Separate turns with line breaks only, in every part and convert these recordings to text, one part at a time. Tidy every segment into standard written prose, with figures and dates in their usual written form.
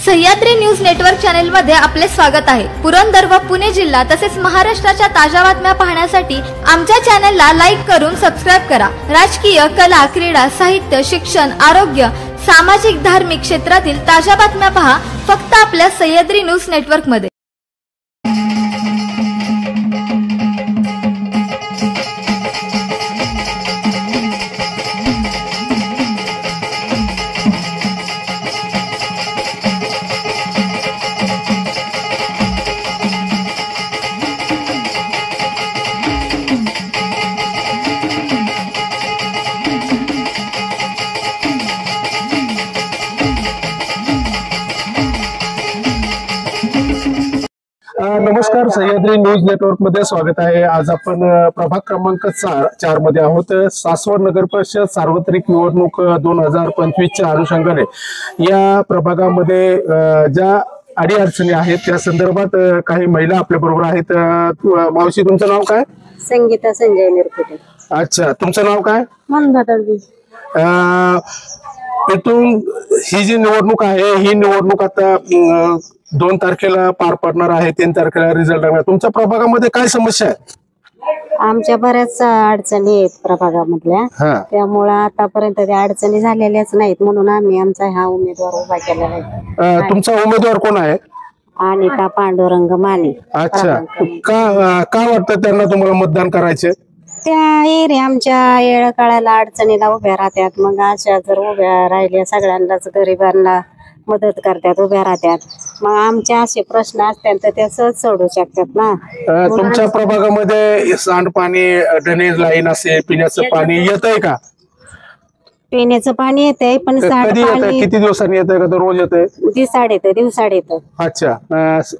Sahyadri news network channel मध्ये आपले स्वागत आहे। पुरंदर व पुणे जिल्हा तसेच महाराष्ट्राच्या ताज्या बातम्या पाहण्यासाठी आमच्या चॅनलला लाईक करून सबस्क्राइब करा। राजकीय, कला, क्रीडा, साहित्य, शिक्षण, आरोग्य, सामाजिक, धार्मिक क्षेत्रातील ताज्या बातम्या पहा फक्त आपल्या सह्याद्री न्यूज नेटवर्क मध्ये।
नमस्कार, सह्याद्री न्यूज नेटवर्क मध्ये स्वागत आहे। आज आपण प्रभाग क्रमांक 4 मध्ये आहोत। सासवड नगर परिषद सार्वत्रिक निवडणूक 2025 च्या अनुषंगाने या प्रभागामध्ये ज्या अडीअडचणी आहेत त्या संदर्भात काही महिला आपल्या बरोबर आहेत। मावशी, तुमचं नाव काय?
संगीता संजय निरकुटे।
अच्छा, तुमचं नाव काय?
मंदा दळवी।
इथून ही जी निवडणूक आहे, ही निवडणूक आता 2 तारखेला पार पडणार आहे, 3 तारखेला रिझल्ट लागणार। तुमच्या प्रभागामध्ये काय समस्या आहे?
आमच्या बऱ्याच अडचणी आहेत प्रभागामधल्या, त्यामुळे आतापर्यंत त्या अडचणी झालेल्याच नाहीत, म्हणून आम्ही आमचा हा उमेदवार उभा केलेला आहे।
तुमचा उमेदवार कोण आहे?
अनिता पांडुरंग माने।
अच्छा, का वाटतं त्यांना तुम्हाला मतदान करायचे?
त्या एरिया आमच्या येळ काळाला अडचणीला उभ्या राहतात, मग अशा जर उभ्या राहिल्या सगळ्यांनाच गरिबांना मदत करतात, उभ्या राहतात, मग आमचे असे प्रश्न असतात तर ते सहज सोडू शकतात ना।
तुमच्या प्रभागामध्ये सांडपाणी, ड्रेनेज लाईन असे पिण्याचं पाणी येतंय का?
पिण्याचं पाणी येतंय, पण
सांडपाणी किती दिवसांनी येतंय का? रोज येतंय?
दिवसाड येतं।
अच्छा,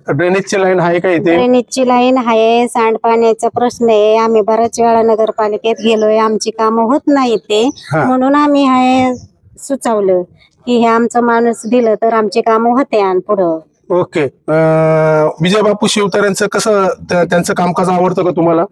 ड्रेनेजची लाईन आहे का इथे?
ड्रेनेजची लाईन आहे, सांडपाण्याचा प्रश्न आहे। आम्ही बऱ्याच वेळा नगरपालिकेत गेलोय, आमची कामं होत नाहीत ते, म्हणून आम्ही हे सुचवलं की हे आमचं माणूस दिलं तर आमची कामं होते आणि पुढं।
ओके, विजय बापू शिवतारेंचं कसं, त्यांचं कामकाज आवडतं का तुम्हाला?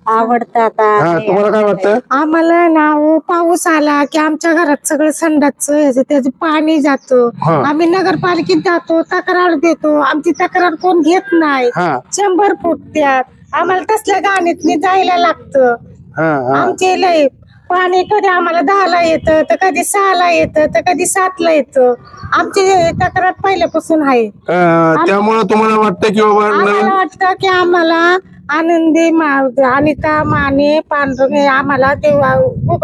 आवडतं। आता
तुम्हाला काय वाटतं?
आम्हाला ना पाऊस आला की आमच्या घरात सगळं संडाचं त्याचं पाणी जातं, आम्ही नगरपालिकेत जातो, तक्रार देतो, आमची तक्रार कोण घेत नाही। 100 फूट त्यात आम्हाला तसल्या गाणीत जायला लागतं। आमचे लय पाणी कधी आम्हाला 10ला येतं, तर कधी 6ला येतं, तर कधी 7ला येतं। आमची तक्रार पहिल्यापासून आहे,
त्यामुळे तुम्हाला वाटतं की बाबा
वाटतं की आम्हाला
आनंदी अनिता माने पांडुरंग आम्हाला तेव्हा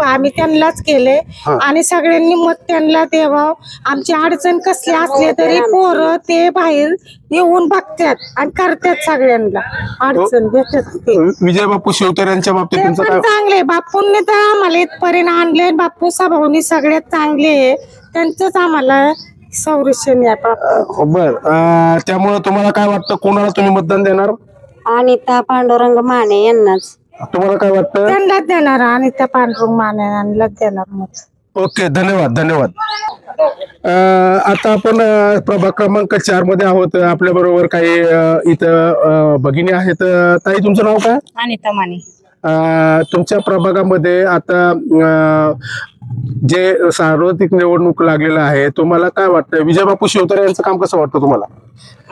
आम्ही त्यांनाच केले आणि सगळ्यांनी मत त्यांना द्यावं। आमची अडचण कसली असली तरी पोरं ते बाहेर येऊन बघतात आणि करतात, सगळ्यांना अडचण घेतात।
विजय बापू शिवतारेंच्या बाबतीत तुमचं काय?
चांगले बापूंनी तर आम्हाला इथपर्यंत आणले, बापू सभाऊनी सगळ्यात चांगले, त्यांचंच आम्हाला संरक्षण आहे।
बर, त्यामुळे तुम्हाला काय वाटतं, कोणाला तुम्ही मतदान देणार?
अनिता पांडुरंग माने यांनाच।
तुम्हाला काय वाटतं?
त्यांनाच देणार, अनिता पांडुरंग माने यांनाच देणार मत।
ओके, धन्यवाद। आता आपण प्रभाग क्रमांक 4 मध्ये आहोत। आपल्या बरोबर काही इथं भगिनी आहेत। ताई, तुमचं नाव काय?
अनिता माने।
तुमच्या प्रभागामध्ये आता जे सार्वत्रिक निवडणूक लागलेलं आहे, तुम्हाला काय वाटतं, विजय बापू शिवतारे यांचं काम कसं वाटतं तुम्हाला?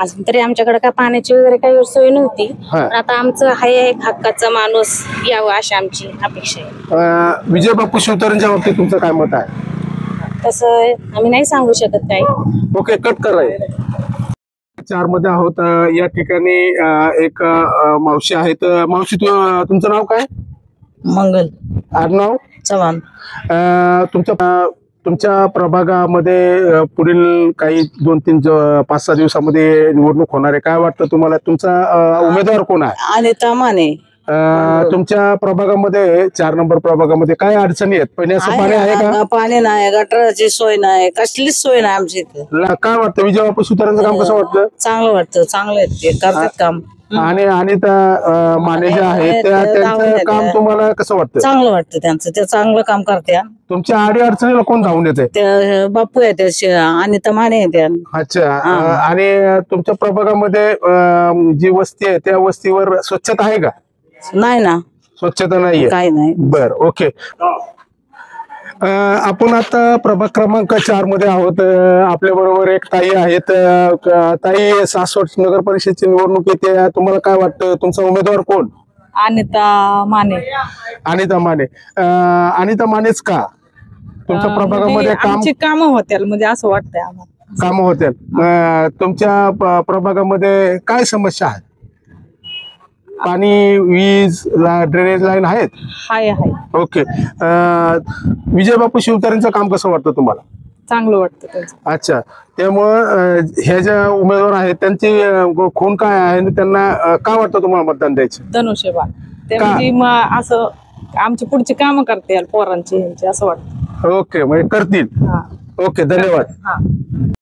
अजून तरी आमच्याकडे काय पाण्याची वगैरे काही सोय नव्हती, आता आमचं हाय एक हक्काचा माणूस यावं अशी आमची अपेक्षा आहे।
विजय बापू शिवतारेंच्या बाबतीत तुमचं काय मत आहे?
तसं आम्ही नाही सांगू शकत काही।
ओके, कट कराय 4 मध्ये आहोत। या ठिकाणी एक मावशी आहेत। मावशी, तुमचं नाव काय?
मंगल
आडनाव?
चव्हाण।
तुमच्या प्रभागामध्ये पुढील काही 2-3 5-6 दिवसामध्ये निवडणूक होणार आहे, काय वाटतं तुम्हाला? तुमचा उमेदवार कोण आहे?
अनिता माने।
तुमच्या प्रभागामध्ये 4 नंबर प्रभागामध्ये काय अडचणी आहेत? पिण्याचं पाणी आहे का?
पाणी नाही, गटाराची सोय नाही, कसलीच सोय नाही आमच्या इथे।
काय वाटतं, विजय बापू शिवतारेंचं काम कसं वाटतं?
चांगलं वाटतं, चांगले आहेत ते, करतात काम।
आणि अनिता माने जे आहेत त्यांचं काम तुम्हाला कसं वाटतं?
चांगलं वाटतं त्यांचं, ते चांगलं काम करते।
तुमच्या अडीअडचणीला कोण धावून येते?
ते बापू आहे, ते अनिता माने आहे त्या।
अच्छा, आणि तुमच्या प्रभागामध्ये जी वस्ती आहे त्या वस्तीवर स्वच्छता आहे का?
नाही ना,
स्वच्छता नाहीये,
काही नाही।
बर, ओके। आपण आता प्रभाग क्रमांक 4 मध्ये आहोत. आपल्या बरोबर एक ताई आहेत. ताई, सासवड नगर परिषदेची निवडणूक येते, तुम्हाला काय वाटतं, तुमचा उमेदवार कोण?
अनिता माने.
अनिता माने. अनिता मानेच का? तुमच्या प्रभागामध्ये
काम होतील म्हणजे असं वाटतंय आम्हाला.
काम होतील. तुमच्या प्रभागामध्ये काय समस्या आहेत? पाणी, वीज, ड्रेनेज लाईन आहेत?
हाय.
ओके. विजय बापू शिवतारेंचं काम कसं वाटतं तुम्हाला?
चांगलं वाटतं त्यांचं.
अच्छा, त्यामुळं ह्या ज्या उमेदवार आहेत त्यांची खून काय आहे आणि त्यांना काय वाटतं तुम्हाला मतदान द्यायचं?
धनुष्यबाण ते म्हणजे असं आमची पुढची कामं करतील पोरांची ह्यांची असं वाटतं.
ओके, म्हणजे करतील. ओके, धन्यवाद.